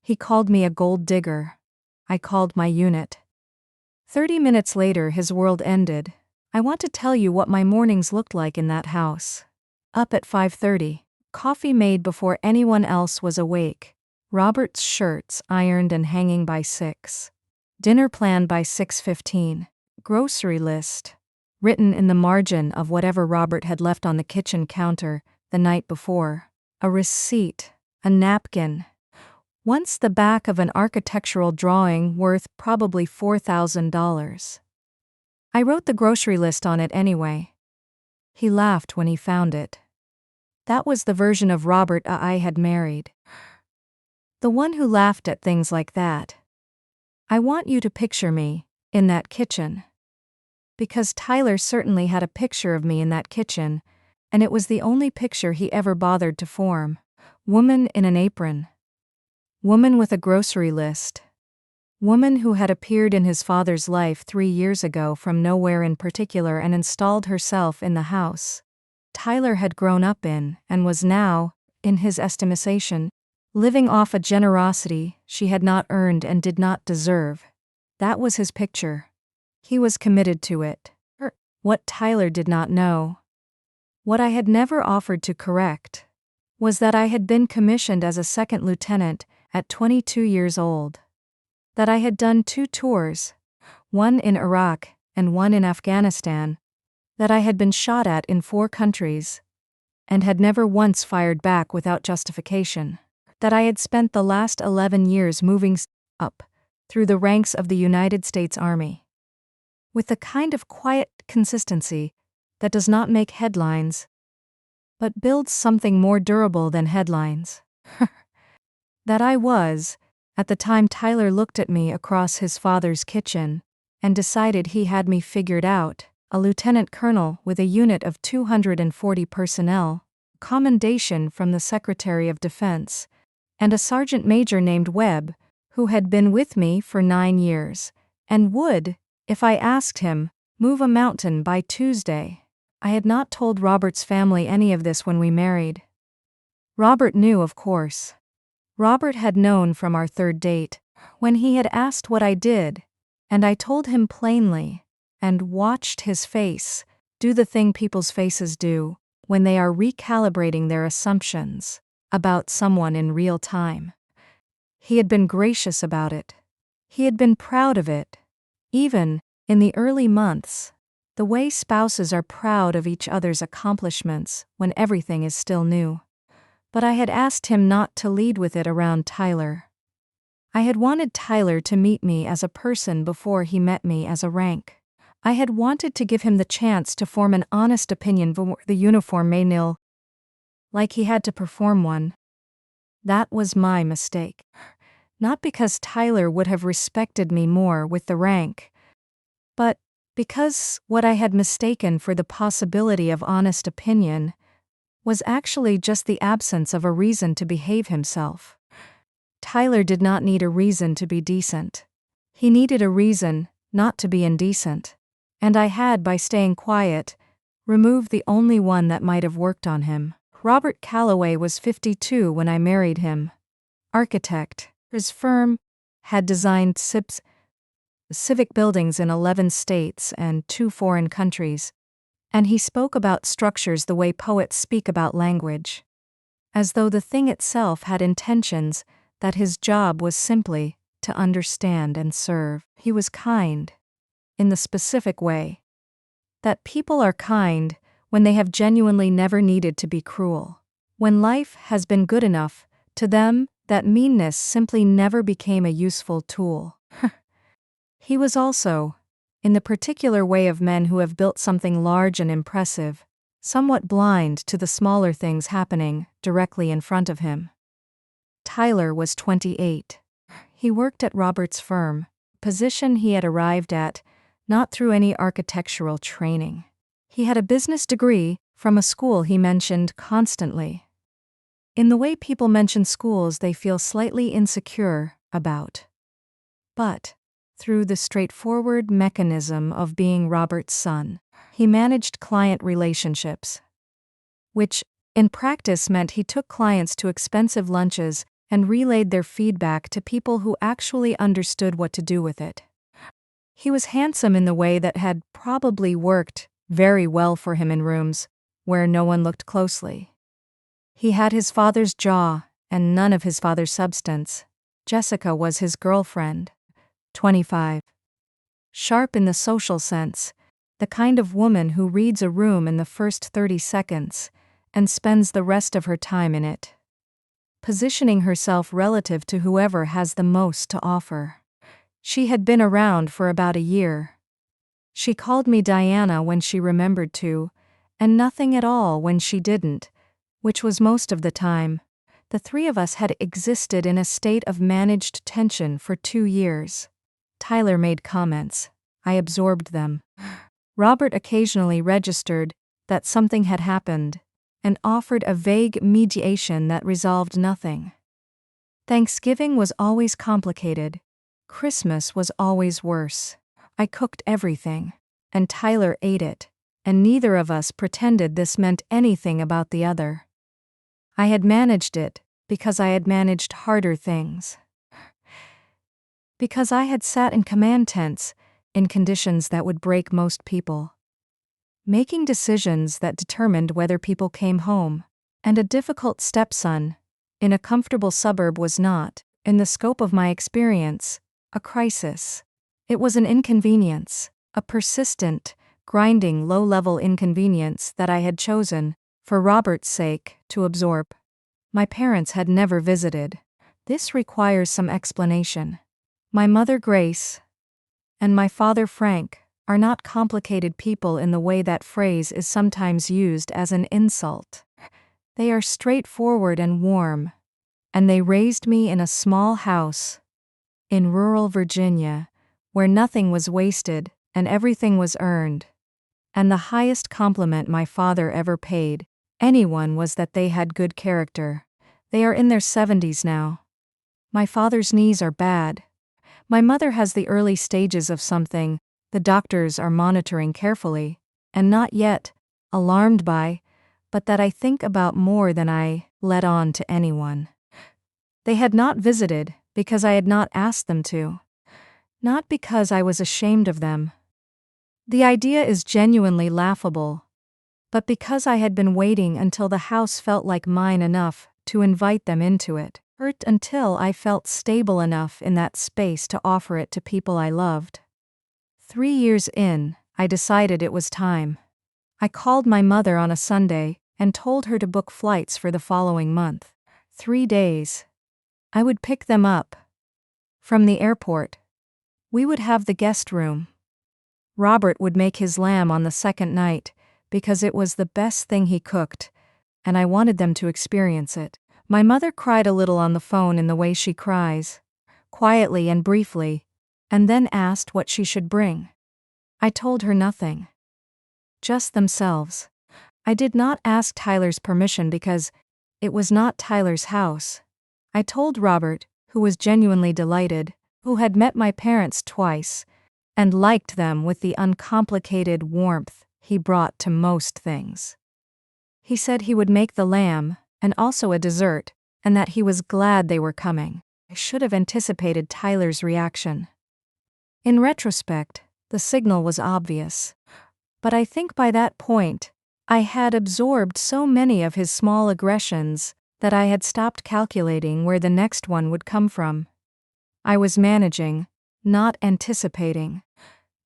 He called me a gold digger. I called my unit. 30 minutes later, his world ended. I want to tell you what my mornings looked like in that house. Up at 5:30. Coffee made before anyone else was awake. Robert's shirts ironed and hanging by 6. Dinner planned by 6:15. Grocery list written in the margin of whatever Robert had left on the kitchen counter the night before. A receipt, a napkin. Once the back of an architectural drawing worth probably $4,000. I wrote the grocery list on it anyway. He laughed when he found it. That was the version of Robert I had married. The one who laughed at things like that. I want you to picture me in that kitchen. Because Tyler certainly had a picture of me in that kitchen, and it was the only picture he ever bothered to form. Woman in an apron. Woman with a grocery list. Woman who had appeared in his father's life 3 years ago from nowhere in particular and installed herself in the house Tyler had grown up in and was now, in his estimation, living off a generosity she had not earned and did not deserve. That was his picture. He was committed to it. What Tyler did not know, what I had never offered to correct, was that I had been commissioned as a second lieutenant at 22 years old. That I had done 2 tours, one in Iraq and one in Afghanistan, that I had been shot at in 4 countries, and had never once fired back without justification. That I had spent the last 11 years moving up through the ranks of the United States Army. With the kind of quiet consistency that does not make headlines, but builds something more durable than headlines. That I was, at the time Tyler looked at me across his father's kitchen, and decided he had me figured out, a lieutenant colonel with a unit of 240 personnel, commendation from the Secretary of Defense, and a sergeant major named Webb, who had been with me for 9 years, and would, if I asked him, move a mountain by Tuesday. I had not told Robert's family any of this when we married. Robert knew, of course. Robert had known from our 3rd date, when he had asked what I did, and I told him plainly, and watched his face do the thing people's faces do when they are recalibrating their assumptions about someone in real time. He had been gracious about it. He had been proud of it. Even, in the early months, the way spouses are proud of each other's accomplishments when everything is still new. But I had asked him not to lead with it around Tyler. I had wanted Tyler to meet me as a person before he met me as a rank. I had wanted to give him the chance to form an honest opinion before the uniform made nil, like he had to perform one. That was my mistake. Not because Tyler would have respected me more with the rank, but because what I had mistaken for the possibility of honest opinion was actually just the absence of a reason to behave himself. Tyler did not need a reason to be decent. He needed a reason not to be indecent. And I had, by staying quiet, removed the only one that might have worked on him. Robert Calloway was 52 when I married him. Architect. His firm had designed civic buildings in 11 states and 2 foreign countries, and he spoke about structures the way poets speak about language, as though the thing itself had intentions that his job was simply to understand and serve. He was kind, in the specific way that people are kind when they have genuinely never needed to be cruel. When life has been good enough, to them, that meanness simply never became a useful tool. He was also, in the particular way of men who have built something large and impressive, somewhat blind to the smaller things happening directly in front of him. Tyler was 28. He worked at Robert's firm, position he had arrived at, not through any architectural training. He had a business degree from a school he mentioned constantly. In the way people mention schools they feel slightly insecure about. But, through the straightforward mechanism of being Robert's son, he managed client relationships, which, in practice, meant he took clients to expensive lunches and relayed their feedback to people who actually understood what to do with it. He was handsome in the way that had probably worked very well for him in rooms where no one looked closely. He had his father's jaw and none of his father's substance. Jessica was his girlfriend, 25. Sharp in the social sense, the kind of woman who reads a room in the first 30 seconds and spends the rest of her time in it, positioning herself relative to whoever has the most to offer. She had been around for about a year. She called me Diana when she remembered to, and nothing at all when she didn't, which was most of the time. The three of us had existed in a state of managed tension for 2 years. Tyler made comments. I absorbed them. Robert occasionally registered that something had happened and offered a vague mediation that resolved nothing. Thanksgiving was always complicated. Christmas was always worse. I cooked everything, and Tyler ate it, and neither of us pretended this meant anything about the other. I had managed it because I had managed harder things. Because I had sat in command tents in conditions that would break most people. Making decisions that determined whether people came home, and a difficult stepson in a comfortable suburb was not, in the scope of my experience, a crisis. It was an inconvenience, a persistent, grinding low-level inconvenience that I had chosen, for Robert's sake, to absorb. My parents had never visited. This requires some explanation. My mother Grace and my father Frank are not complicated people in the way that phrase is sometimes used as an insult. They are straightforward and warm, and they raised me in a small house in rural Virginia, where nothing was wasted and everything was earned. And the highest compliment my father ever paid anyone was that they had good character. They are in their 70s now. My father's knees are bad. My mother has the early stages of something the doctors are monitoring carefully, and not yet alarmed by, but that I think about more than I let on to anyone. They had not visited because I had not asked them to. Not because I was ashamed of them. The idea is genuinely laughable, but because I had been waiting until the house felt like mine enough to invite them into it, until I felt stable enough in that space to offer it to people I loved. 3 years in, I decided it was time. I called my mother on a Sunday and told her to book flights for the following month. 3 days. I would pick them up from the airport. We would have the guest room. Robert would make his lamb on the second night because it was the best thing he cooked, and I wanted them to experience it. My mother cried a little on the phone in the way she cries, quietly and briefly, and then asked what she should bring. I told her nothing. Just themselves. I did not ask Tyler's permission because it was not Tyler's house. I told Robert, who was genuinely delighted, who had met my parents twice, and liked them with the uncomplicated warmth he brought to most things. He said he would make the lamb, and also a dessert, and that he was glad they were coming. I should have anticipated Tyler's reaction. In retrospect, the signal was obvious. But I think by that point, I had absorbed so many of his small aggressions that I had stopped calculating where the next one would come from. I was managing, not anticipating.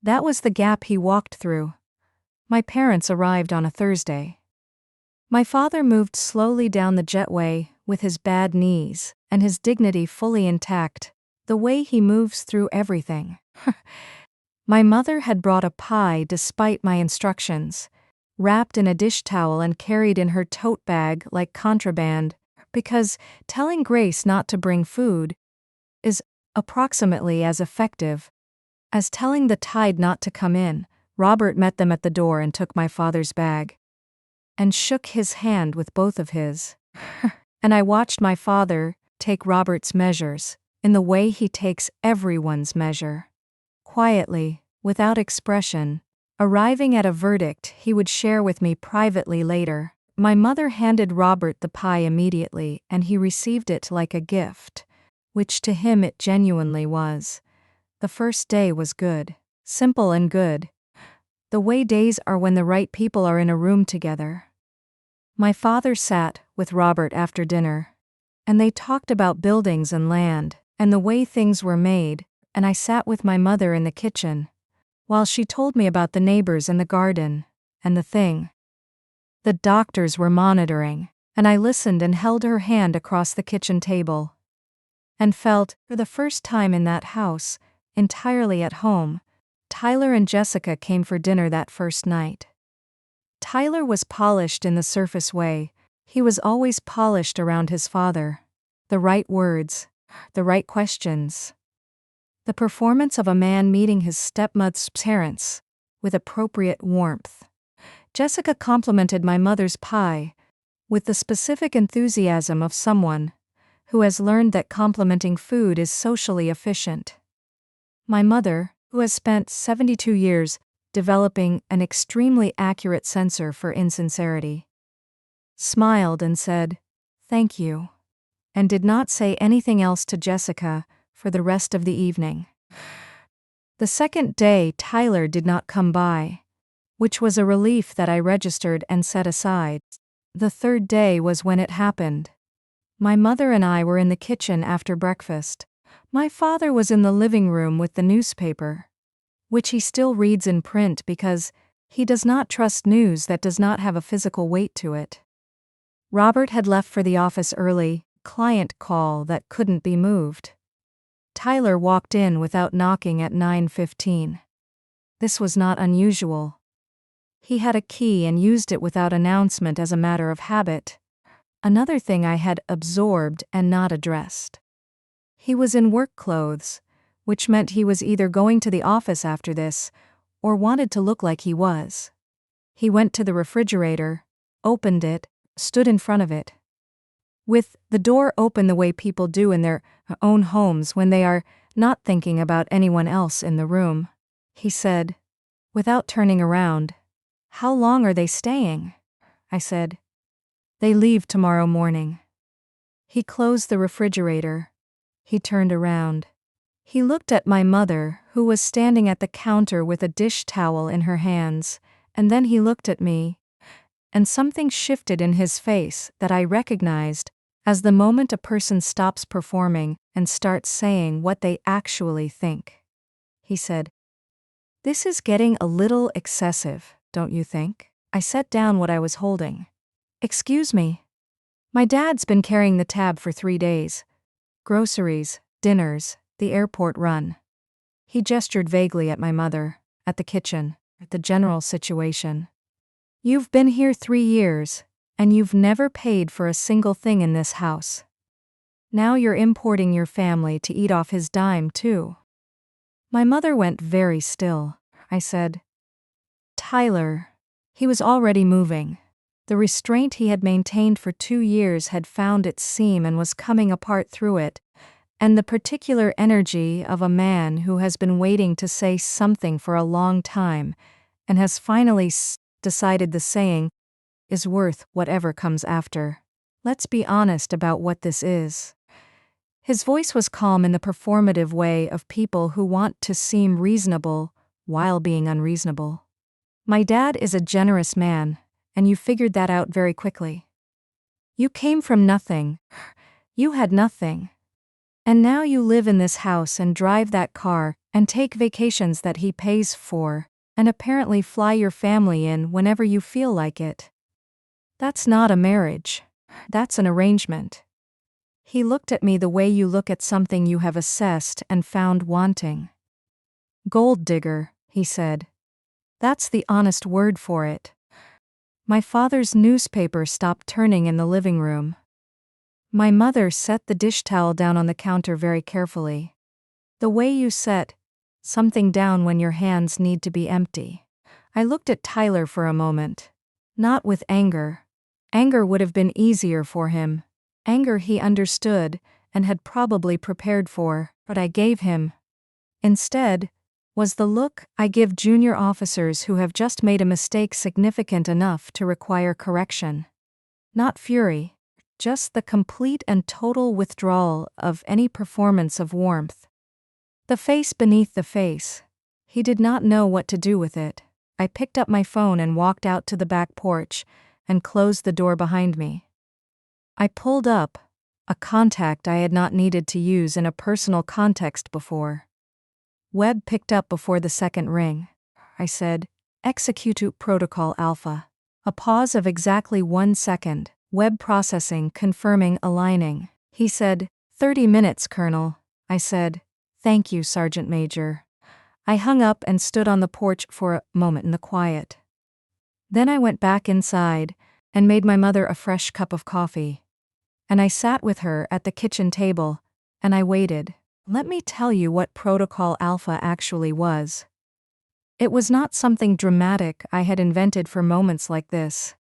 That was the gap he walked through. My parents arrived on a Thursday. My father moved slowly down the jetway with his bad knees and his dignity fully intact, the way he moves through everything. My mother had brought a pie despite my instructions, wrapped in a dish towel and carried in her tote bag like contraband, because telling Grace not to bring food is approximately as effective as telling the tide not to come in. Robert met them at the door and took my father's bag and shook his hand with both of his. And I watched my father take Robert's measures in the way he takes everyone's measure. Quietly, without expression, arriving at a verdict he would share with me privately later. My mother handed Robert the pie immediately, and he received it like a gift, which to him it genuinely was. The first day was good. Simple and good. The way days are when the right people are in a room together. My father sat with Robert after dinner, and they talked about buildings and land, and the way things were made, and I sat with my mother in the kitchen, while she told me about the neighbors and the garden, and the thing. The doctors were monitoring, and I listened and held her hand across the kitchen table. And felt, for the first time in that house, entirely at home. Tyler and Jessica came for dinner that first night. Tyler was polished in the surface way. He was always polished around his father. The right words, the right questions. The performance of a man meeting his stepmother's parents, with appropriate warmth. Jessica complimented my mother's pie, with the specific enthusiasm of someone who has learned that complimenting food is socially efficient. My mother, who has spent 72 years developing an extremely accurate sensor for insincerity, smiled and said, "Thank you," and did not say anything else to Jessica for the rest of the evening. The second day Tyler did not come by, which was a relief that I registered and set aside. The third day was when it happened. My mother and I were in the kitchen after breakfast. My father was in the living room with the newspaper, which he still reads in print because he does not trust news that does not have a physical weight to it. Robert had left for the office early, client call that couldn't be moved. Tyler walked in without knocking at 9:15. This was not unusual. He had a key and used it without announcement as a matter of habit. Another thing I had absorbed and not addressed. He was in work clothes, which meant he was either going to the office after this, or wanted to look like he was. He went to the refrigerator, opened it, stood in front of it. With the door open the way people do in their own homes when they are not thinking about anyone else in the room, he said, without turning around, "How long are they staying?" I said, "They leave tomorrow morning." He closed the refrigerator. He turned around. He looked at my mother, who was standing at the counter with a dish towel in her hands, and then he looked at me, and something shifted in his face that I recognized as the moment a person stops performing and starts saying what they actually think. He said, "This is getting a little excessive, don't you think?" I set down what I was holding. "Excuse me. My dad's been carrying the tab for 3 days. Groceries, dinners, the airport run." He gestured vaguely at my mother, at the kitchen, at the general situation. "You've been here 3 years, and you've never paid for a single thing in this house. Now you're importing your family to eat off his dime, too." My mother went very still. I said, "Tyler." He was already moving. The restraint he had maintained for 2 years had found its seam and was coming apart through it, and the particular energy of a man who has been waiting to say something for a long time and has finally decided the saying is worth whatever comes after. Let's be honest about what this is. His voice was calm in the performative way of people who want to seem reasonable while being unreasonable. My dad is a generous man, and you figured that out very quickly. You came from nothing. You had nothing. And now you live in this house and drive that car and take vacations that he pays for, and apparently fly your family in whenever you feel like it. That's not a marriage. That's an arrangement. He looked at me the way you look at something you have assessed and found wanting. "Gold digger," he said. "That's the honest word for it." My father's newspaper stopped turning in the living room. My mother set the dish towel down on the counter very carefully. The way you set something down when your hands need to be empty. I looked at Tyler for a moment. Not with anger. Anger would have been easier for him. Anger he understood and had probably prepared for, but I gave him. Instead, was the look I give junior officers who have just made a mistake significant enough to require correction. Not fury, just the complete and total withdrawal of any performance of warmth. The face beneath the face. He did not know what to do with it. I picked up my phone and walked out to the back porch and closed the door behind me. I pulled up, a contact I had not needed to use in a personal context before. Webb picked up before the second ring. I said, "Execute Protocol Alpha." A pause of exactly 1 second. Webb processing, confirming, aligning. He said, 30 minutes, Colonel. I said, "Thank you, Sergeant Major." I hung up and stood on the porch for a moment in the quiet. Then I went back inside and made my mother a fresh cup of coffee. And I sat with her at the kitchen table, and I waited. Let me tell you what Protocol Alpha actually was. It was not something dramatic I had invented for moments like this.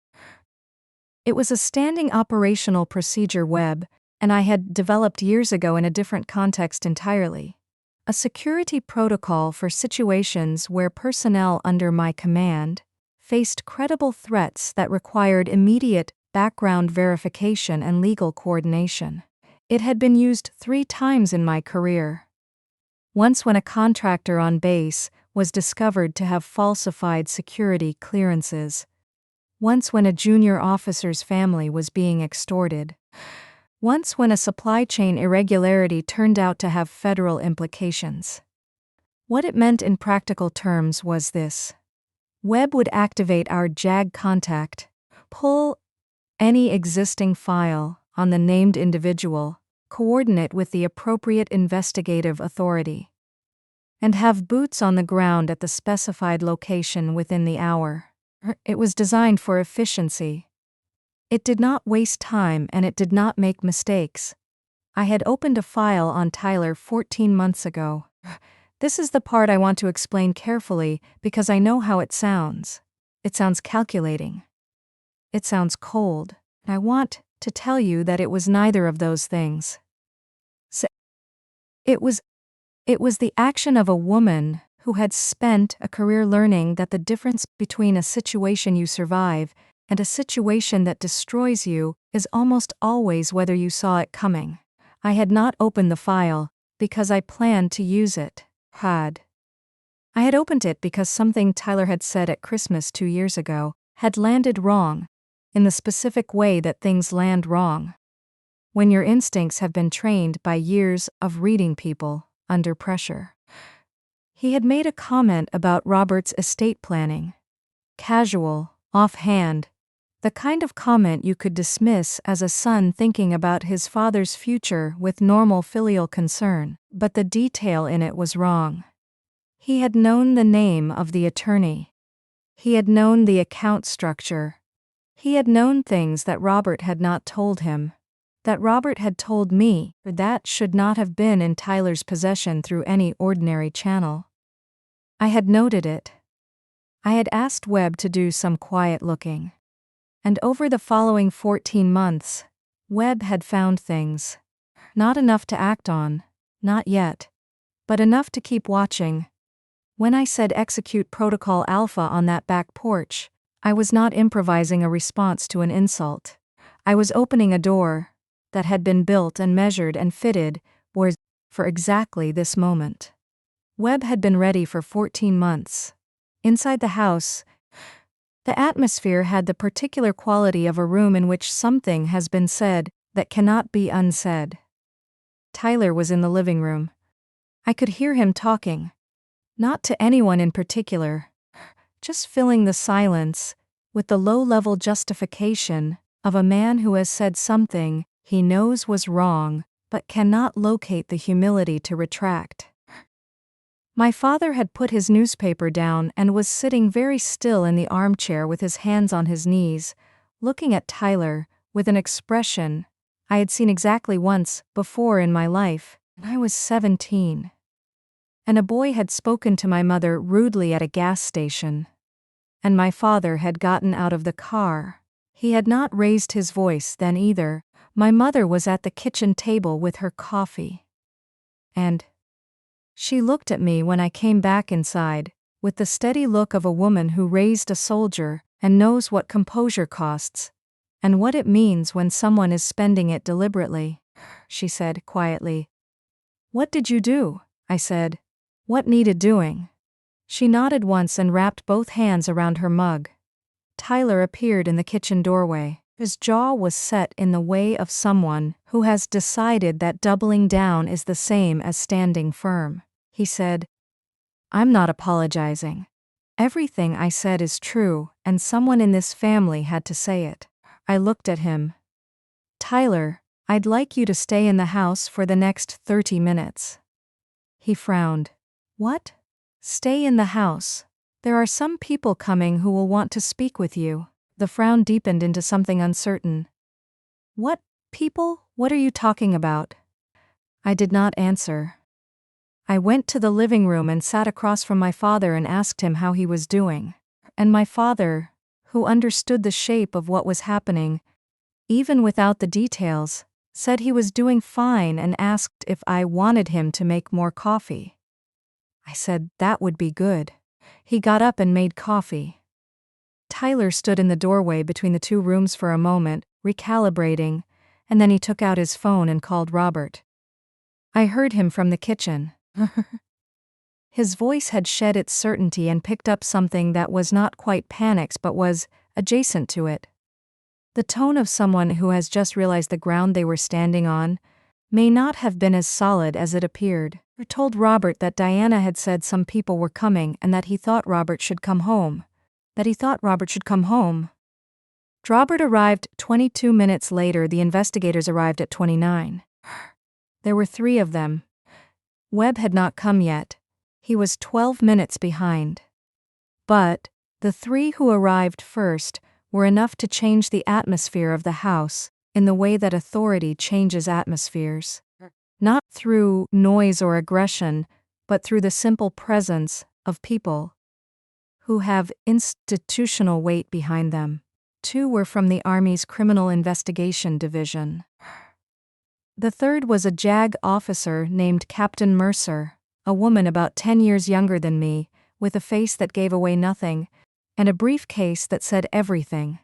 It was a standing operational procedure Webb, and I had developed years ago in a different context entirely. A security protocol for situations where personnel under my command faced credible threats that required immediate background verification and legal coordination. It had been used 3 times in my career. Once when a contractor on base was discovered to have falsified security clearances. Once when a junior officer's family was being extorted. Once when a supply chain irregularity turned out to have federal implications. What it meant in practical terms was this. Webb would activate our JAG contact, pull any existing file on the named individual, coordinate with the appropriate investigative authority, and have boots on the ground at the specified location within the hour. It was designed for efficiency. It did not waste time and it did not make mistakes. I had opened a file on Tyler 14 months ago. This is the part I want to explain carefully because I know how it sounds. It sounds calculating. It sounds cold. I want to tell you that it was neither of those things. It was the action of a woman who had spent a career learning that the difference between a situation you survive and a situation that destroys you is almost always whether you saw it coming. I had not opened the file because I planned to use it. I had opened it because something Tyler had said at Christmas 2 years ago had landed wrong, in the specific way that things land wrong. When your instincts have been trained by years of reading people under pressure. He had made a comment about Robert's estate planning. Casual, offhand, the kind of comment you could dismiss as a son thinking about his father's future with normal filial concern, but the detail in it was wrong. He had known the name of the attorney. He had known the account structure. He had known things that Robert had not told him, that Robert had told me, but that should not have been in Tyler's possession through any ordinary channel. I had noted it. I had asked Webb to do some quiet looking. And over the following 14 months, Webb had found things. Not enough to act on, not yet, but enough to keep watching. When I said execute Protocol Alpha on that back porch, I was not improvising a response to an insult. I was opening a door that had been built and measured and fitted for exactly this moment. Webb had been ready for 14 months. Inside the house, the atmosphere had the particular quality of a room in which something has been said that cannot be unsaid. Tyler was in the living room. I could hear him talking. Not to anyone in particular. Just filling the silence with the low-level justification of a man who has said something he knows was wrong but cannot locate the humility to retract. My father had put his newspaper down and was sitting very still in the armchair with his hands on his knees, looking at Tyler with an expression I had seen exactly once before in my life, and I was 17. And a boy had spoken to my mother rudely at a gas station. And my father had gotten out of the car. He had not raised his voice then either. My mother was at the kitchen table with her coffee. And she looked at me when I came back inside, with the steady look of a woman who raised a soldier and knows what composure costs, And what it means when someone is spending it deliberately, she said quietly. What did you do? I said. What needed doing? She nodded once and wrapped both hands around her mug. Tyler appeared in the kitchen doorway. His jaw was set in the way of someone who has decided that doubling down is the same as standing firm. He said, I'm not apologizing. Everything I said is true, and someone in this family had to say it. I looked at him. Tyler, I'd like you to stay in the house for the next 30 minutes. He frowned. What? Stay in the house. There are some people coming who will want to speak with you. The frown deepened into something uncertain. What people? What are you talking about? I did not answer. I went to the living room and sat across from my father and asked him how he was doing. And my father, who understood the shape of what was happening, even without the details, said he was doing fine and asked if I wanted him to make more coffee. I said that would be good. He got up and made coffee. Tyler stood in the doorway between the two rooms for a moment, recalibrating, and then he took out his phone and called Robert. I heard him from the kitchen. His voice had shed its certainty and picked up something that was not quite panics but was adjacent to it. The tone of someone who has just realized the ground they were standing on may not have been as solid as it appeared. I told Robert that Diana had said some people were coming and that he thought Robert should come home. Robert arrived 22 minutes later. The investigators arrived at 29. There were 3 of them. Webb had not come yet. He was 12 minutes behind. But the 3 who arrived first were enough to change the atmosphere of the house in the way that authority changes atmospheres. Not through noise or aggression, but through the simple presence of people who have institutional weight behind them. 2 were from the Army's Criminal Investigation Division. The third was a JAG officer named Captain Mercer, a woman about 10 years younger than me, with a face that gave away nothing, and a briefcase that said everything.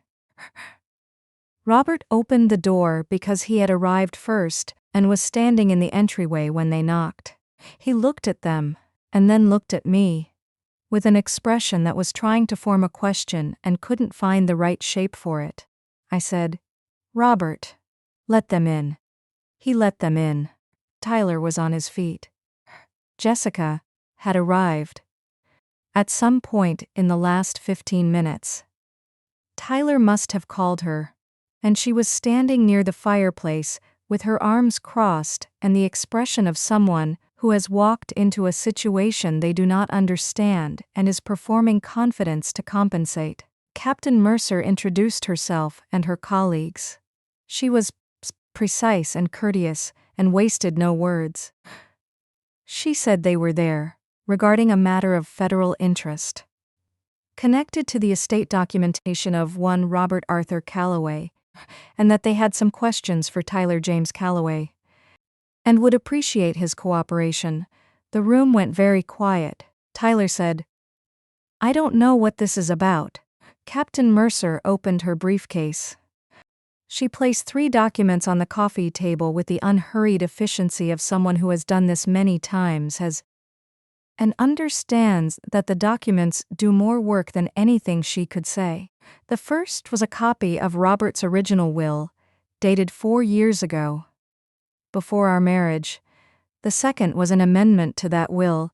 Robert opened the door because he had arrived first and was standing in the entryway when they knocked. He looked at them, and then looked at me, with an expression that was trying to form a question and couldn't find the right shape for it. I said, Robert, let them in. He let them in. Tyler was on his feet. Jessica had arrived at some point in the last 15 minutes. Tyler must have called her, and she was standing near the fireplace with her arms crossed and the expression of someone who has walked into a situation they do not understand and is performing confidence to compensate. Captain Mercer introduced herself and her colleagues. She was precise and courteous and wasted no words. She said they were there regarding a matter of federal interest, connected to the estate documentation of one Robert Arthur Calloway, and that they had some questions for Tyler James Calloway, and would appreciate his cooperation. The room went very quiet. Tyler said, I don't know what this is about. Captain Mercer opened her briefcase. She placed 3 documents on the coffee table with the unhurried efficiency of someone who has done this many times, and understands that the documents do more work than anything she could say. The first was a copy of Robert's original will, dated 4 years ago, before our marriage. The second was an amendment to that will,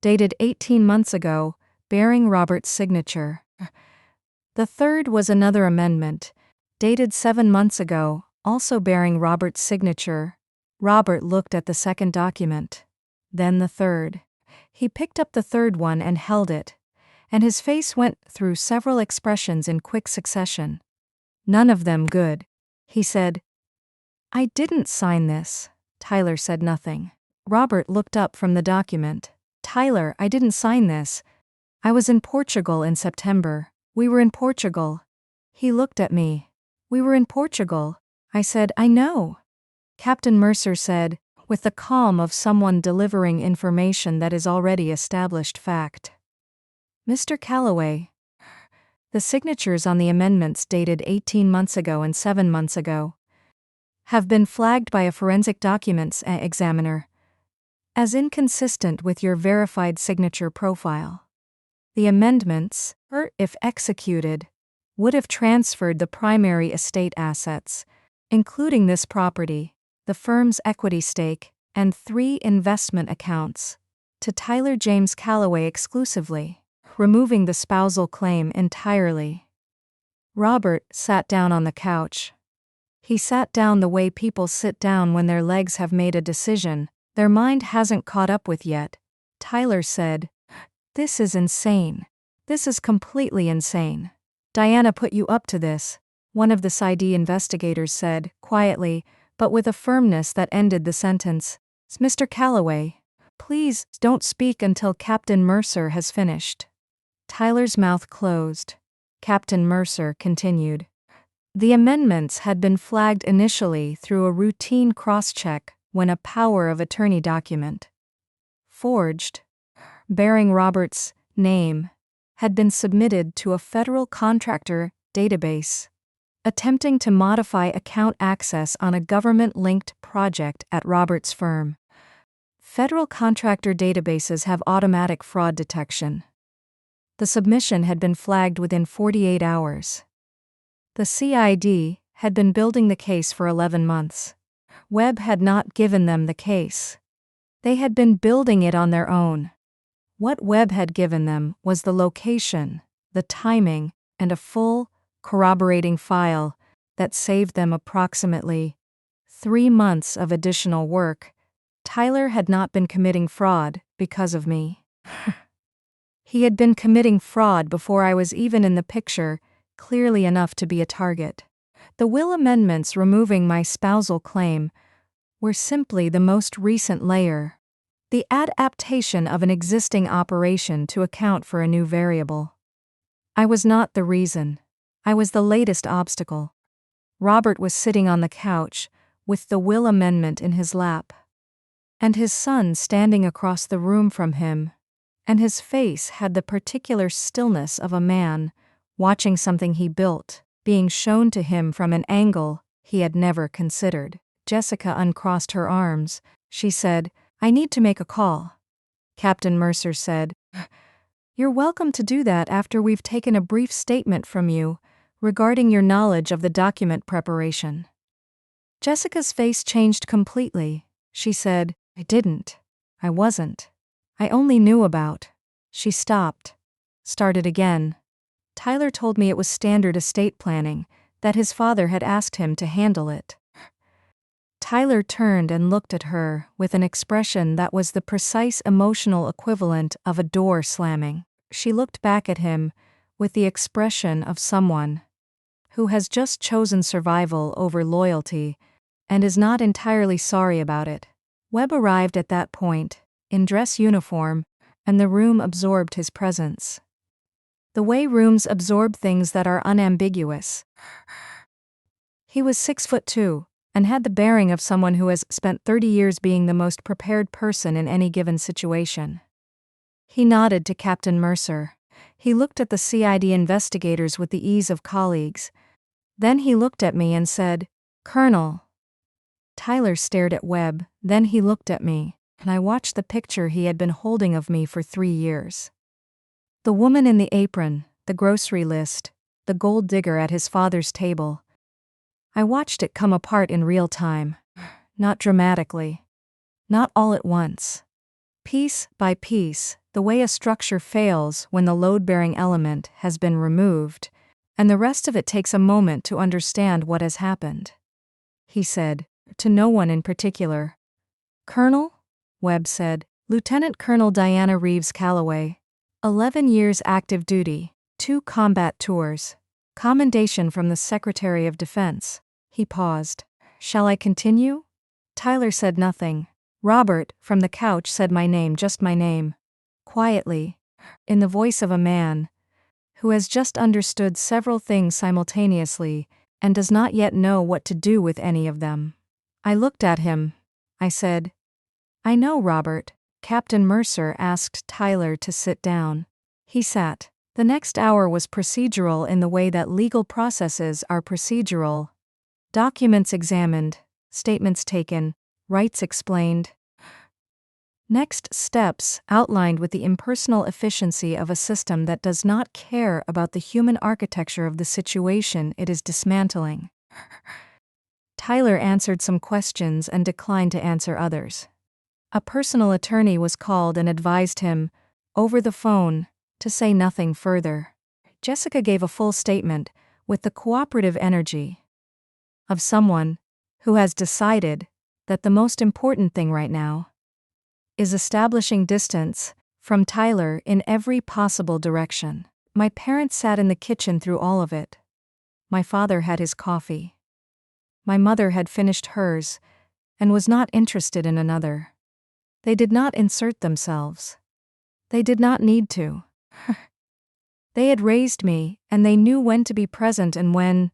dated 18 months ago, bearing Robert's signature. The third was another amendment, dated 7 months ago, also bearing Robert's signature. Robert looked at the second document, then the third. He picked up the third one and held it, and his face went through several expressions in quick succession. None of them good. He said, I didn't sign this. Tyler said nothing. Robert looked up from the document. Tyler, I didn't sign this. I was in Portugal in September. We were in Portugal. He looked at me. We were in Portugal. I said, I know. Captain Mercer said, with the calm of someone delivering information that is already established fact. Mr. Calloway, The signatures on the amendments dated 18 months ago and 7 months ago have been flagged by a forensic documents examiner as inconsistent with your verified signature profile. The amendments, if executed, would have transferred the primary estate assets, including this property, the firm's equity stake, and 3 investment accounts, to Tyler James Calloway exclusively, removing the spousal claim entirely. Robert sat down on the couch. He sat down the way people sit down when their legs have made a decision their mind hasn't caught up with yet. Tyler said, "This is insane. This is completely insane. Diana put you up to this," one of the CD investigators said, quietly, but with a firmness that ended the sentence. "Mr. Calloway, please don't speak until Captain Mercer has finished." Tyler's mouth closed. Captain Mercer continued. The amendments had been flagged initially through a routine cross-check when a power of attorney document, forged, bearing Robert's name, had been submitted to a federal contractor database, attempting to modify account access on a government-linked project at Robert's firm. Federal contractor databases have automatic fraud detection. The submission had been flagged within 48 hours. The CID had been building the case for 11 months. Webb had not given them the case. They had been building it on their own. What Webb had given them was the location, the timing, and a full, corroborating file that saved them approximately 3 months of additional work. Tyler had not been committing fraud because of me. He had been committing fraud before I was even in the picture, clearly enough to be a target. The will amendments removing my spousal claim were simply the most recent layer, the adaptation of an existing operation to account for a new variable. I was not the reason. I was the latest obstacle. Robert was sitting on the couch, with the will amendment in his lap, and his son standing across the room from him, and his face had the particular stillness of a man watching something he built being shown to him from an angle he had never considered. Jessica uncrossed her arms. She said, "I need to make a call." Captain Mercer said, "You're welcome to do that after we've taken a brief statement from you regarding your knowledge of the document preparation." Jessica's face changed completely. She said, "I didn't. I wasn't. I only knew about." She stopped. Started again. "Tyler told me it was standard estate planning, that his father had asked him to handle it." Tyler turned and looked at her with an expression that was the precise emotional equivalent of a door slamming. She looked back at him with the expression of someone who has just chosen survival over loyalty and is not entirely sorry about it. Webb arrived at that point, in dress uniform, and the room absorbed his presence. The way rooms absorb things that are unambiguous. He was 6'2", and had the bearing of someone who has spent 30 years being the most prepared person in any given situation. He nodded to Captain Mercer. He looked at the CID investigators with the ease of colleagues. Then he looked at me and said, "Colonel." Tyler stared at Webb, then he looked at me, and I watched the picture he had been holding of me for 3 years. The woman in the apron, the grocery list, the gold digger at his father's table. I watched it come apart in real time. Not dramatically. Not all at once. Piece by piece, the way a structure fails when the load-bearing element has been removed, and the rest of it takes a moment to understand what has happened. He said, to no one in particular. "Colonel?" Webb said. "Lieutenant Colonel Diana Reeves Calloway. 11 years active duty, 2 combat tours. Commendation from the Secretary of Defense." He paused. "Shall I continue?" Tyler said nothing. Robert, from the couch, said my name, just my name. Quietly, in the voice of a man who has just understood several things simultaneously and does not yet know what to do with any of them. I looked at him. I said, "I know, Robert." Captain Mercer asked Tyler to sit down. He sat. The next hour was procedural in the way that legal processes are procedural. Documents examined, statements taken, rights explained. Next steps outlined with the impersonal efficiency of a system that does not care about the human architecture of the situation it is dismantling. Tyler answered some questions and declined to answer others. A personal attorney was called and advised him, over the phone, to say nothing further. Jessica gave a full statement, with the cooperative energy of someone who has decided that the most important thing right now is establishing distance from Tyler in every possible direction. My parents sat in the kitchen through all of it. My father had his coffee. My mother had finished hers and was not interested in another. They did not insert themselves. They did not need to. They had raised me, and they knew when to be present and when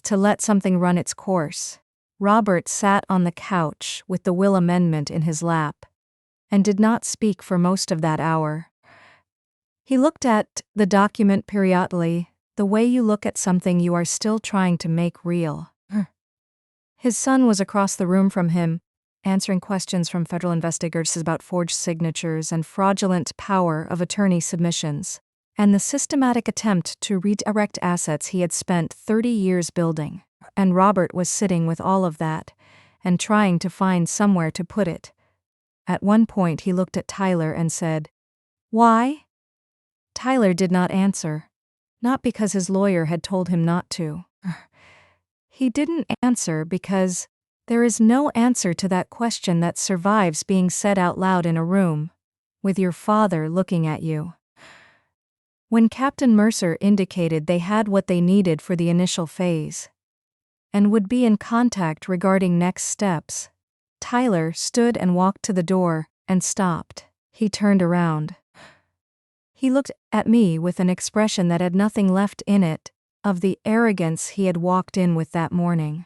to let something run its course. Robert sat on the couch with the will amendment in his lap, and did not speak for most of that hour. He looked at the document periodically, the way you look at something you are still trying to make real. His son was across the room from him, answering questions from federal investigators about forged signatures and fraudulent power of attorney submissions, and the systematic attempt to redirect assets he had spent 30 years building. And Robert was sitting with all of that, and trying to find somewhere to put it. At one point he looked at Tyler and said, "Why?" Tyler did not answer. Not because his lawyer had told him not to. He didn't answer because there is no answer to that question that survives being said out loud in a room, with your father looking at you. When Captain Mercer indicated they had what they needed for the initial phase, and would be in contact regarding next steps, Tyler stood and walked to the door, and stopped. He turned around. He looked at me with an expression that had nothing left in it of the arrogance he had walked in with that morning.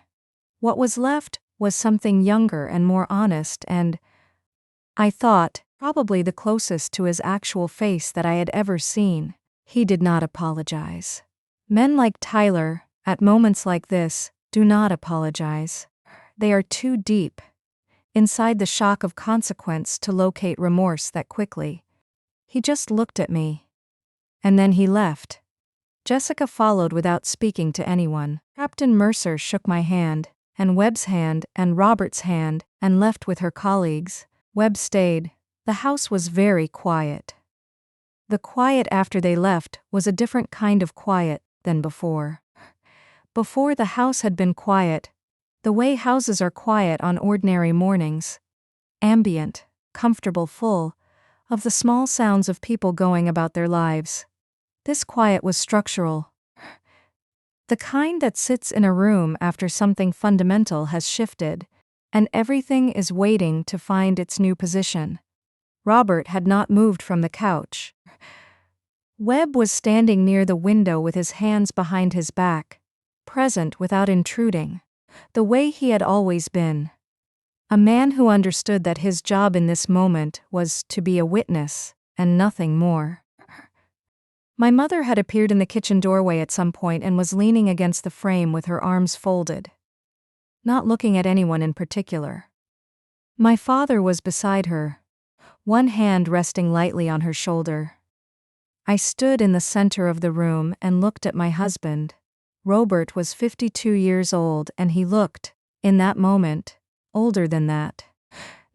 What was left was something younger and more honest and, I thought, probably the closest to his actual face that I had ever seen. He did not apologize. Men like Tyler, at moments like this, do not apologize. They are too deep inside the shock of consequence to locate remorse that quickly. He just looked at me. And then he left. Jessica followed without speaking to anyone. Captain Mercer shook my hand, and Webb's hand, and Robert's hand, and left with her colleagues. Webb stayed. The house was very quiet. The quiet after they left was a different kind of quiet than before. Before, the house had been quiet, the way houses are quiet on ordinary mornings. Ambient, comfortable, full of the small sounds of people going about their lives. This quiet was structural. The kind that sits in a room after something fundamental has shifted, and everything is waiting to find its new position. Robert had not moved from the couch. Webb was standing near the window with his hands behind his back, present without intruding, the way he had always been. A man who understood that his job in this moment was to be a witness, and nothing more. My mother had appeared in the kitchen doorway at some point and was leaning against the frame with her arms folded, not looking at anyone in particular. My father was beside her, one hand resting lightly on her shoulder. I stood in the center of the room and looked at my husband. Robert was 52 years old, and he looked, in that moment, older than that.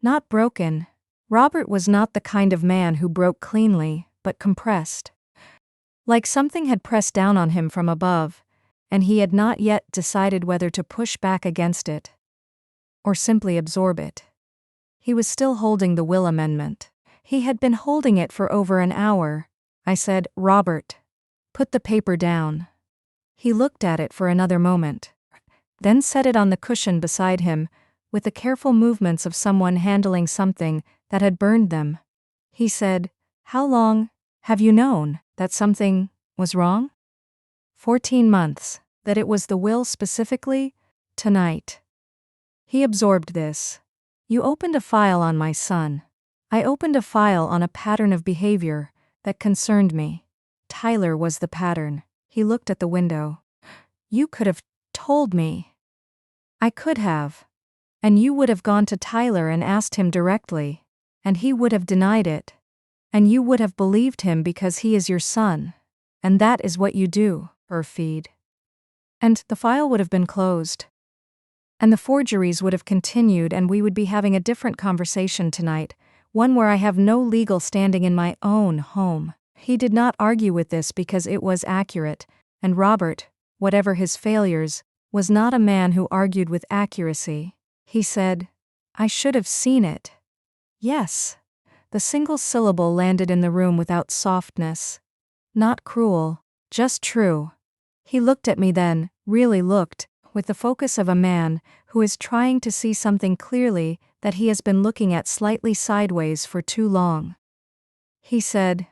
Not broken. Robert was not the kind of man who broke cleanly, but compressed. Like something had pressed down on him from above, and he had not yet decided whether to push back against it or simply absorb it. He was still holding the will amendment. He had been holding it for over an hour. I said, "Robert, put the paper down." He looked at it for another moment, then set it on the cushion beside him, with the careful movements of someone handling something that had burned them. He said, "How long have you known that something was wrong?" 14 months. That it was the will specifically? Tonight. He absorbed this. "You opened a file on my son. I opened a file on a pattern of behavior that concerned me." Tyler was the pattern. He looked at the window. You could have told me. I could have. And you would have gone to Tyler and asked him directly. And he would have denied it. And you would have believed him because he is your son. And that is what you do, feed. And the file would have been closed. And the forgeries would have continued, and we would be having a different conversation tonight, one where I have no legal standing in my own home. He did not argue with this because it was accurate, and Robert, whatever his failures, was not a man who argued with accuracy. He said, I should have seen it. Yes. The single syllable landed in the room without softness. Not cruel, just true. He looked at me then, really looked, with the focus of a man who is trying to see something clearly that he has been looking at slightly sideways for too long. He said,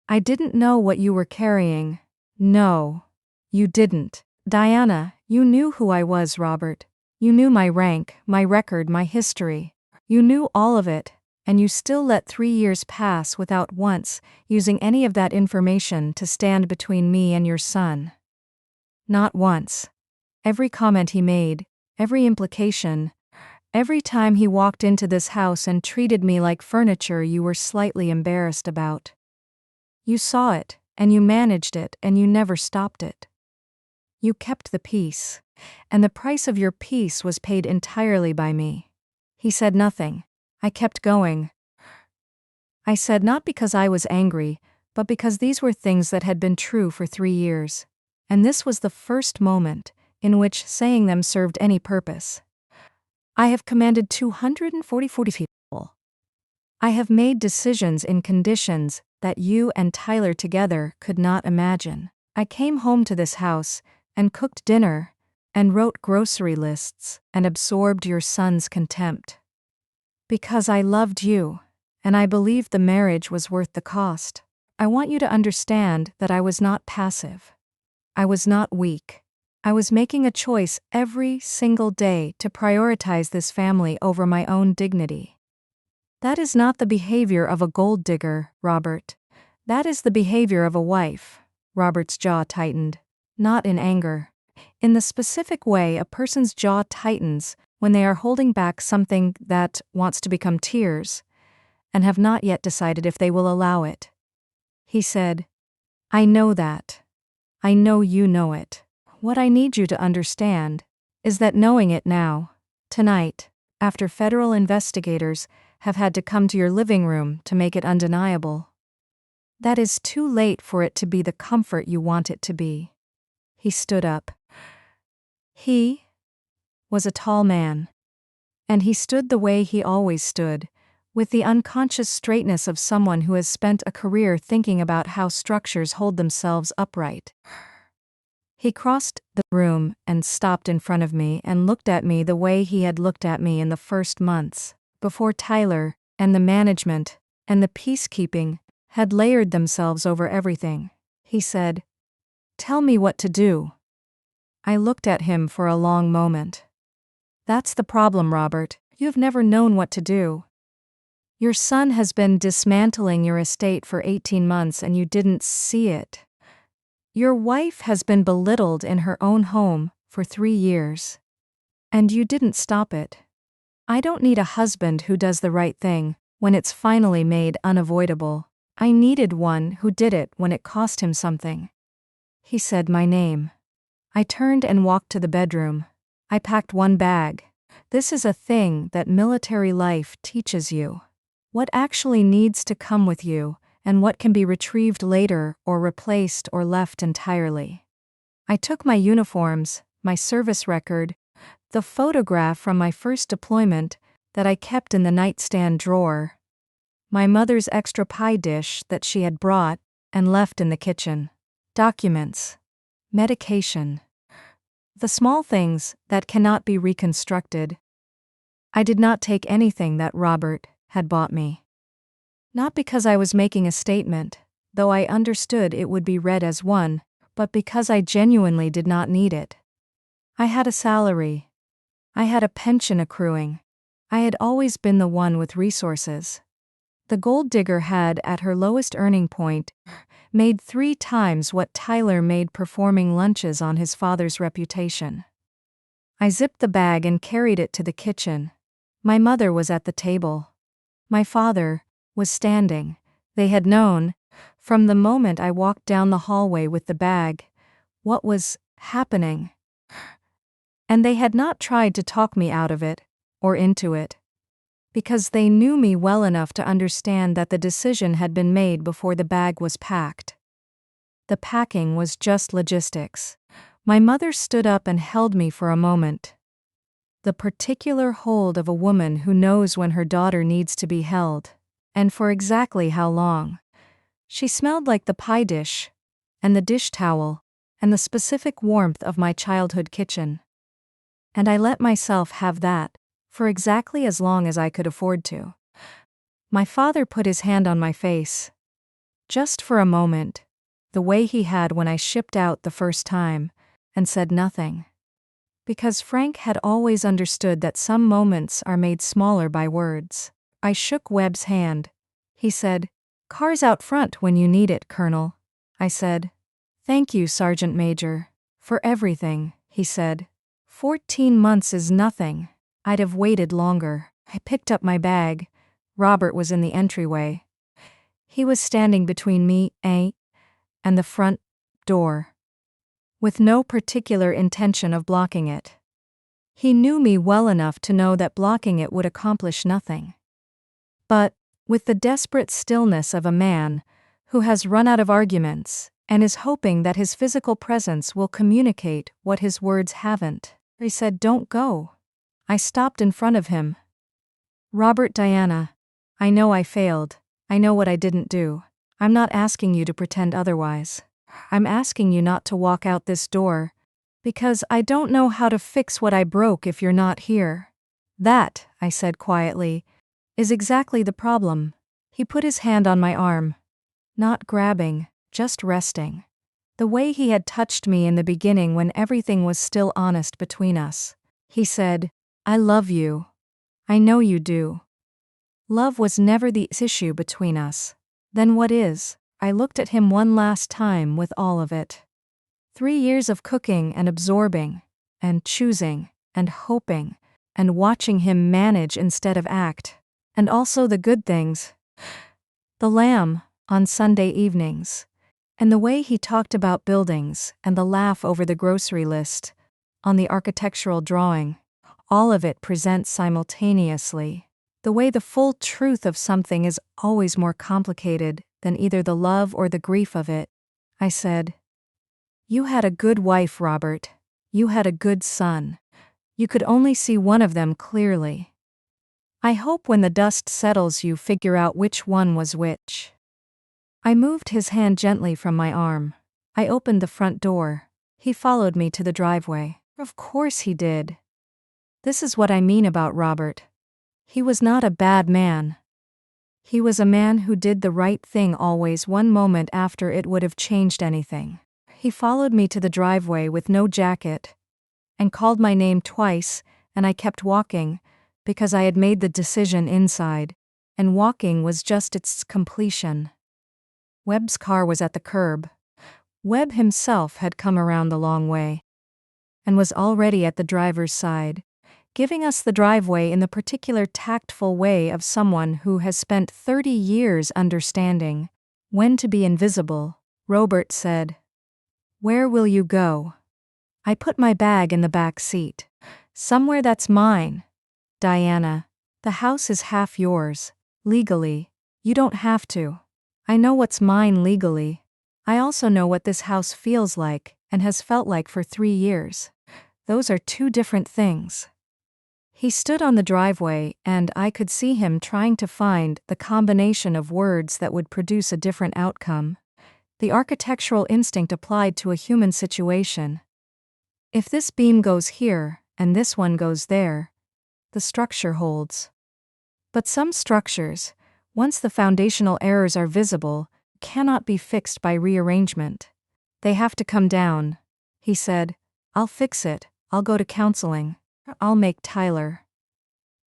I didn't know what you were carrying. No. You didn't. Diana, you knew who I was, Robert. You knew my rank, my record, my history. You knew all of it, and you still let 3 years pass without once using any of that information to stand between me and your son. Not once. Every comment he made, every implication, every time he walked into this house and treated me like furniture you were slightly embarrassed about. You saw it, and you managed it, and you never stopped it. You kept the peace, and the price of your peace was paid entirely by me. He said nothing. I kept going. I said not because I was angry, but because these were things that had been true for 3 years. And this was the first moment in which saying them served any purpose. I have commanded 240 people. I have made decisions in conditions that you and Tyler together could not imagine. I came home to this house and cooked dinner and wrote grocery lists and absorbed your son's contempt. Because I loved you, and I believed the marriage was worth the cost. I want you to understand that I was not passive. I was not weak. I was making a choice every single day to prioritize this family over my own dignity. That is not the behavior of a gold digger, Robert. That is the behavior of a wife. Robert's jaw tightened. Not in anger. In the specific way a person's jaw tightens when they are holding back something that wants to become tears, and have not yet decided if they will allow it. He said, I know that. I know you know it. What I need you to understand is that knowing it now, tonight, after federal investigators have had to come to your living room to make it undeniable, that is too late for it to be the comfort you want it to be. He stood up. He was a tall man, and he stood the way he always stood, with the unconscious straightness of someone who has spent a career thinking about how structures hold themselves upright. He crossed the room and stopped in front of me and looked at me the way he had looked at me in the first months, before Tyler, and the management, and the peacekeeping, had layered themselves over everything. He said, Tell me what to do. I looked at him for a long moment. That's the problem, Robert. You have never known what to do. Your son has been dismantling your estate for 18 months and you didn't see it. Your wife has been belittled in her own home for 3 years. And you didn't stop it. I don't need a husband who does the right thing when it's finally made unavoidable. I needed one who did it when it cost him something. He said my name. I turned and walked to the bedroom. I packed one bag. This is a thing that military life teaches you. What actually needs to come with you, and what can be retrieved later or replaced or left entirely. I took my uniforms, my service record, the photograph from my first deployment that I kept in the nightstand drawer, my mother's extra pie dish that she had brought and left in the kitchen, documents, medication, the small things that cannot be reconstructed. I did not take anything that Robert had bought me. Not because I was making a statement, though I understood it would be read as one, but because I genuinely did not need it. I had a salary. I had a pension accruing. I had always been the one with resources. The gold digger had, at her lowest earning point, made 3 times what Tyler made performing lunches on his father's reputation. I zipped the bag and carried it to the kitchen. My mother was at the table. My father was standing. They had known, from the moment I walked down the hallway with the bag, what was happening. And they had not tried to talk me out of it, or into it. Because they knew me well enough to understand that the decision had been made before the bag was packed. The packing was just logistics. My mother stood up and held me for a moment. The particular hold of a woman who knows when her daughter needs to be held, and for exactly how long. She smelled like the pie dish, and the dish towel, and the specific warmth of my childhood kitchen. And I let myself have that, for exactly as long as I could afford to. My father put his hand on my face. Just for a moment, the way he had when I shipped out the first time, and said nothing. Because Frank had always understood that some moments are made smaller by words. I shook Webb's hand. He said, "Car's out front when you need it, Colonel." I said, "Thank you, Sergeant Major, for everything," he said. 14 months is nothing. I'd have waited longer. I picked up my bag. Robert was in the entryway. He was standing between me and the front door, with no particular intention of blocking it. He knew me well enough to know that blocking it would accomplish nothing. But, with the desperate stillness of a man who has run out of arguments and is hoping that his physical presence will communicate what his words haven't, he said, "Don't go." I stopped in front of him. "Robert, Diana, I know I failed. I know what I didn't do. I'm not asking you to pretend otherwise. I'm asking you not to walk out this door, because I don't know how to fix what I broke if you're not here." "That," I said quietly, "is exactly the problem." He put his hand on my arm. Not grabbing, just resting. The way he had touched me in the beginning when everything was still honest between us. He said, "I love you. I know you do." Love was never the issue between us. Then what is? I looked at him one last time with all of it. 3 years of cooking and absorbing, and choosing, and hoping, and watching him manage instead of act. And also the good things. The lamb, on Sunday evenings. And the way he talked about buildings, and the laugh over the grocery list, on the architectural drawing. All of it presents simultaneously. The way the full truth of something is always more complicated than either the love or the grief of it. I said, "You had a good wife, Robert. You had a good son. You could only see one of them clearly. I hope when the dust settles you figure out which one was which." I moved his hand gently from my arm. I opened the front door. He followed me to the driveway. Of course he did. This is what I mean about Robert. He was not a bad man. He was a man who did the right thing always one moment after it would have changed anything. He followed me to the driveway with no jacket, and called my name twice, and I kept walking, because I had made the decision inside, and walking was just its completion. Webb's car was at the curb. Webb himself had come around the long way, and was already at the driver's side, giving us the driveway in the particular tactful way of someone who has spent 30 years understanding when to be invisible. Robert said, "Where will you go?" I put my bag in the back seat. "Somewhere that's mine. Diana, the house is half yours. Legally, you don't have to. I know what's mine legally. I also know what this house feels like and has felt like for 3 years. Those are 2 different things." He stood on the driveway, and I could see him trying to find the combination of words that would produce a different outcome. The architectural instinct applied to a human situation. If this beam goes here, and this one goes there, the structure holds. But some structures, once the foundational errors are visible, cannot be fixed by rearrangement. They have to come down. He said, "I'll fix it. I'll go to counseling. I'll make Tyler."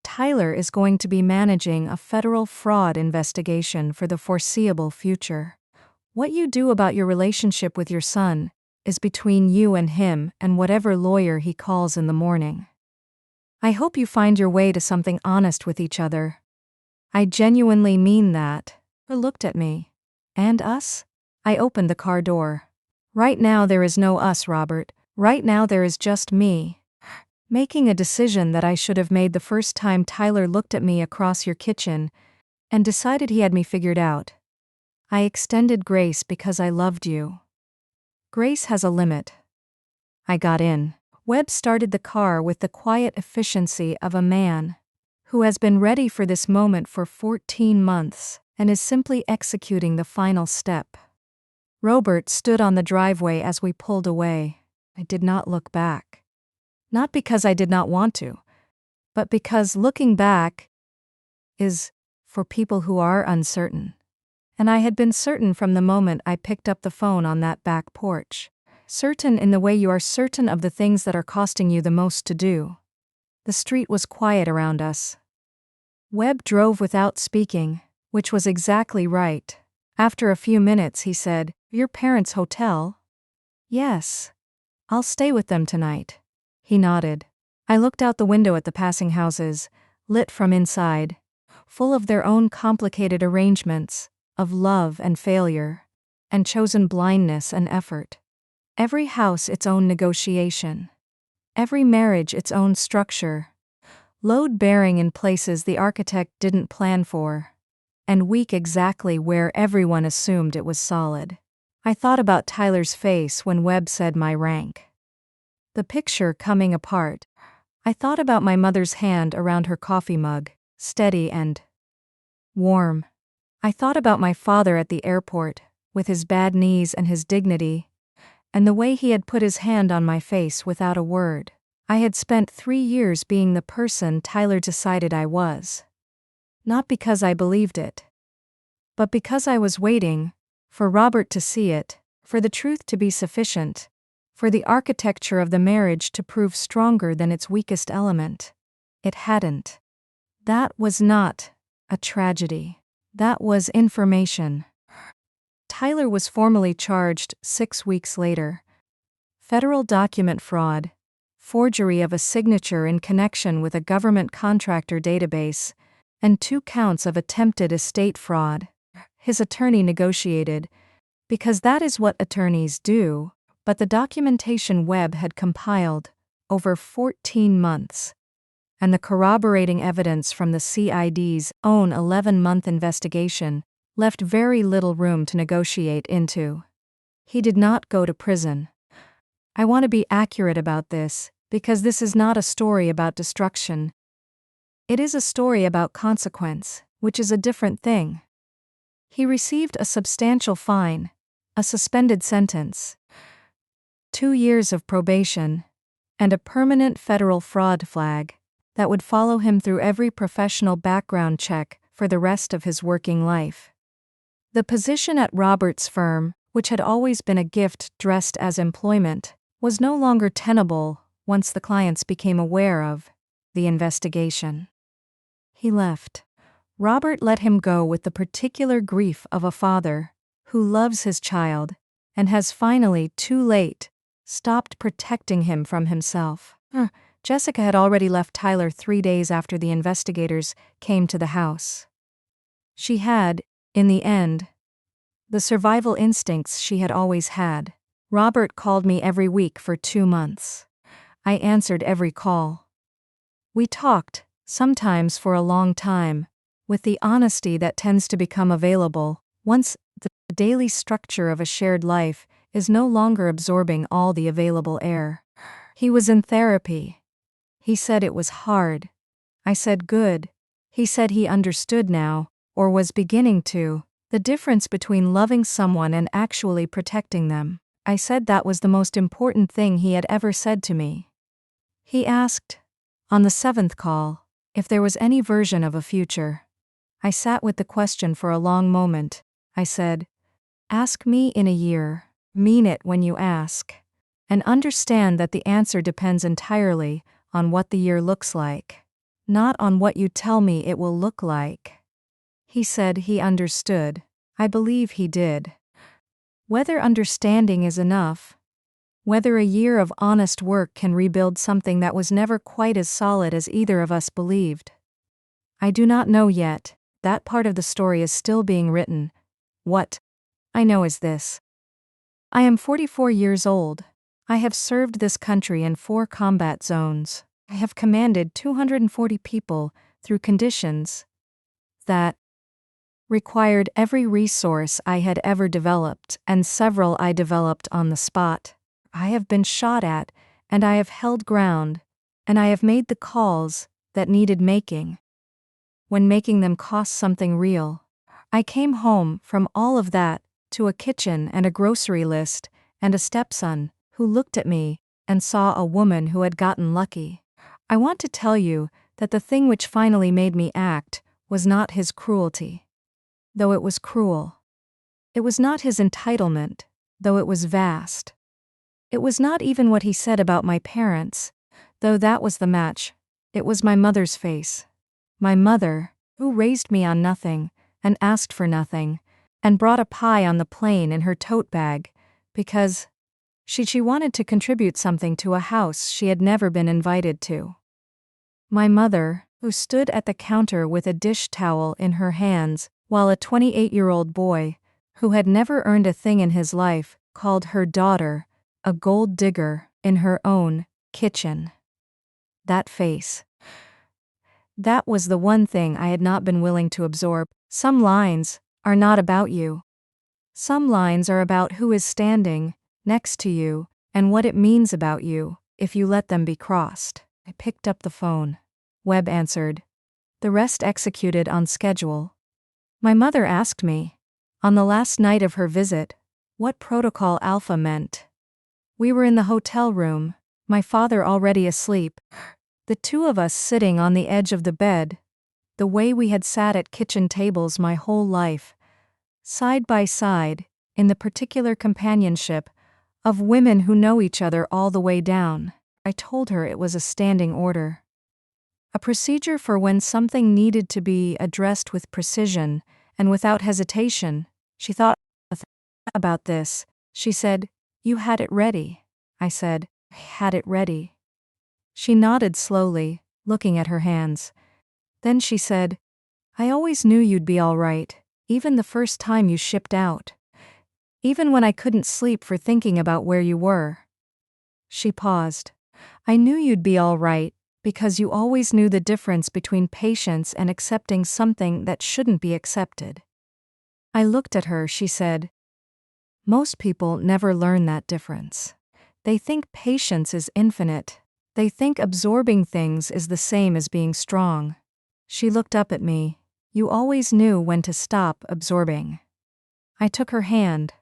Tyler is going to be managing a federal fraud investigation for the foreseeable future. What you do about your relationship with your son is between you and him and whatever lawyer he calls in the morning. I hope you find your way to something honest with each other. I genuinely mean that. He looked at me. And us? I opened the car door. Right now there is no us, Robert. Right now there is just me. Making a decision that I should have made the first time Tyler looked at me across your kitchen and decided he had me figured out. I extended grace because I loved you. Grace has a limit. I got in. Webb started the car with the quiet efficiency of a man who has been ready for this moment for 14 months and is simply executing the final step. Robert stood on the driveway as we pulled away. I did not look back. Not because I did not want to, but because looking back is for people who are uncertain. And I had been certain from the moment I picked up the phone on that back porch. Certain in the way you are certain of the things that are costing you the most to do. The street was quiet around us. Webb drove without speaking, which was exactly right. After a few minutes he said, "Your parents' hotel?" "Yes. I'll stay with them tonight." He nodded. I looked out the window at the passing houses, lit from inside, full of their own complicated arrangements, of love and failure, and chosen blindness and effort. Every house its own negotiation. Every marriage its own structure. Load-bearing in places the architect didn't plan for, and weak exactly where everyone assumed it was solid. I thought about Tyler's face when Webb said my rank. The picture coming apart. I thought about my mother's hand around her coffee mug, steady and warm. I thought about my father at the airport, with his bad knees and his dignity, and the way he had put his hand on my face without a word. I had spent 3 years being the person Tyler decided I was. Not because I believed it, but because I was waiting for Robert to see it, for the truth to be sufficient, for the architecture of the marriage to prove stronger than its weakest element. It hadn't. That was not a tragedy. That was information. Tyler was formally charged 6 weeks later. Federal document fraud, forgery of a signature in connection with a government contractor database, and 2 counts of attempted estate fraud. His attorney negotiated, because that is what attorneys do, but the documentation Webb had compiled over 14 months, and the corroborating evidence from the CID's own 11-month investigation left very little room to negotiate into. He did not go to prison. I want to be accurate about this, because this is not a story about destruction. It is a story about consequence, which is a different thing. He received a substantial fine, a suspended sentence, 2 years of probation, and a permanent federal fraud flag that would follow him through every professional background check for the rest of his working life. The position at Robert's firm, which had always been a gift dressed as employment, was no longer tenable once the clients became aware of the investigation. He left. Robert let him go with the particular grief of a father who loves his child and has finally, too late, stopped protecting him from himself. Jessica had already left Tyler 3 days after the investigators came to the house. She had, in the end, the survival instincts she had always had. Robert called me every week for 2 months. I answered every call. We talked, sometimes for a long time, with the honesty that tends to become available once the daily structure of a shared life is no longer absorbing all the available air. He was in therapy. He said it was hard. I said good. He said he understood now, or was beginning to, the difference between loving someone and actually protecting them. I said that was the most important thing he had ever said to me. He asked, on the 7th call, if there was any version of a future. I sat with the question for a long moment. I said, ask me in a year. Mean it when you ask. And understand that the answer depends entirely on what the year looks like, not on what you tell me it will look like. He said he understood. I believe he did. Whether understanding is enough, whether a year of honest work can rebuild something that was never quite as solid as either of us believed. I do not know yet. That part of the story is still being written. What I know is this. I am 44 years old. I have served this country in 4 combat zones. I have commanded 240 people through conditions that required every resource I had ever developed, and several I developed on the spot. I have been shot at, and I have held ground, and I have made the calls that needed making, when making them cost something real. I came home from all of that to a kitchen and a grocery list and a stepson who looked at me and saw a woman who had gotten lucky. I want to tell you that the thing which finally made me act was not his cruelty, though it was cruel. It was not his entitlement, though it was vast. It was not even what he said about my parents, though that was the match. It was my mother's face. My mother, who raised me on nothing, and asked for nothing, and brought a pie on the plane in her tote bag, because she wanted to contribute something to a house she had never been invited to. My mother, who stood at the counter with a dish towel in her hands, while a 28-year-old boy, who had never earned a thing in his life, called her daughter a gold digger in her own kitchen. That face. That was the one thing I had not been willing to absorb. Some lines are not about you. Some lines are about who is standing next to you and what it means about you if you let them be crossed. I picked up the phone. Webb answered. The rest executed on schedule. My mother asked me, on the last night of her visit, what Protocol Alpha meant. We were in the hotel room, my father already asleep, the two of us sitting on the edge of the bed, the way we had sat at kitchen tables my whole life, side by side, in the particular companionship of women who know each other all the way down. I told her it was a standing order. A procedure for when something needed to be addressed with precision and without hesitation. She thought about this. She said, "You had it ready." I said, "I had it ready." She nodded slowly, looking at her hands. Then she said, "I always knew you'd be all right, even the first time you shipped out. Even when I couldn't sleep for thinking about where you were." She paused. "I knew you'd be all right, because you always knew the difference between patience and accepting something that shouldn't be accepted." I looked at her. She said, "Most people never learn that difference. They think patience is infinite. They think absorbing things is the same as being strong." She looked up at me. "You always knew when to stop absorbing." I took her hand.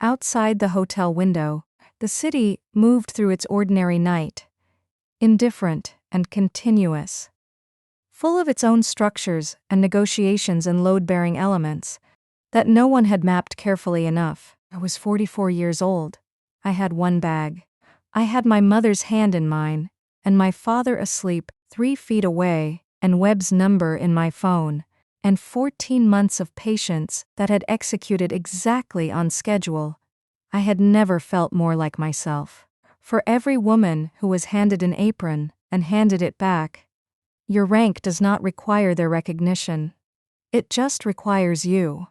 Outside the hotel window, the city moved through its ordinary night, indifferent and continuous, full of its own structures and negotiations and load-bearing elements that no one had mapped carefully enough. I was 44 years old. I had one bag. I had my mother's hand in mine, and my father asleep 3 feet away, and Webb's number in my phone, and 14 months of patience that had executed exactly on schedule. I had never felt more like myself. For every woman who was handed an apron and handed it back, your rank does not require their recognition. It just requires you.